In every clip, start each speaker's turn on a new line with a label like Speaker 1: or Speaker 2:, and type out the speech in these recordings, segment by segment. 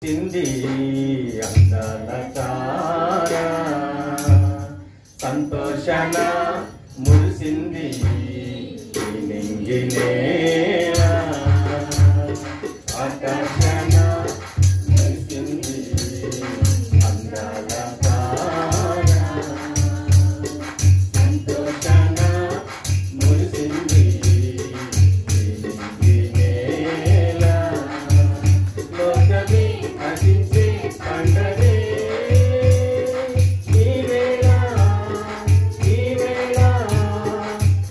Speaker 1: చింది అందాల తార సంతోషాన మురిసింది నింగి నేల ఆకాశాన మురిసింది అందాల తార సంతోషాన మురిసింది నింగి నేల లోకమే అదించే పండగే ఈ వేళ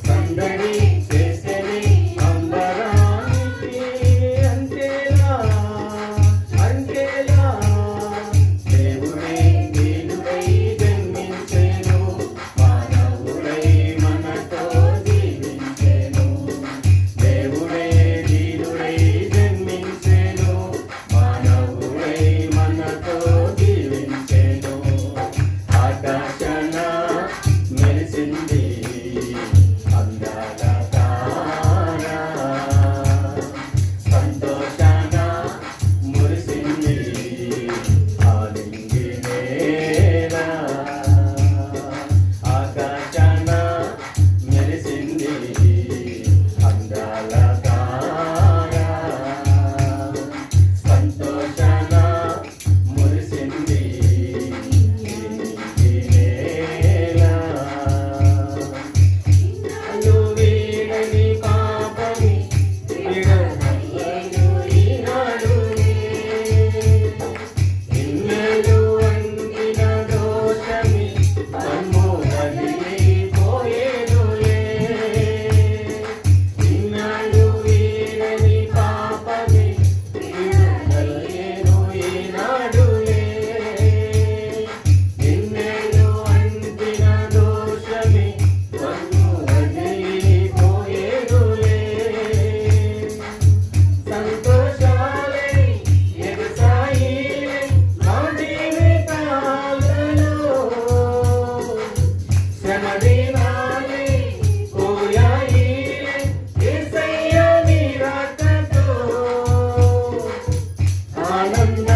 Speaker 1: సందడి చేసేది అంబరానికి అంతేలా దేవుడే నీలుడై జన్మించెను మానవుడై మనతో జీవించెను దేవుడే నీలుడై జన్మించెను మానవుడై మనతో జీవించెను ఆకాశాన మెరిసింది అందాల తార సంతోషాన మురిసింది ఆలింగి నేల ఆకాశాన మెరిసింది అందాల తార సంతోషాన మురిసింది నింగి నేల అను వీడని పాపమి విడనయ్యను ఈనాడునే ఇన్నెలు అందిన దోషమి మమ్ము వదిలిపోయేనులే ఇన్నాడు వీడని పాపమి విడనయ్యను ఈనాడునే ఇన్నెలు అందిన దోషమి మమ్ము వదిలిపోయేనులే సంతోషాలే ఎగసాయిలే మా జీవితాలలో శ్రమదినాలే పోయాయిలే యేసయ్య నీ రాకతో ఆనంద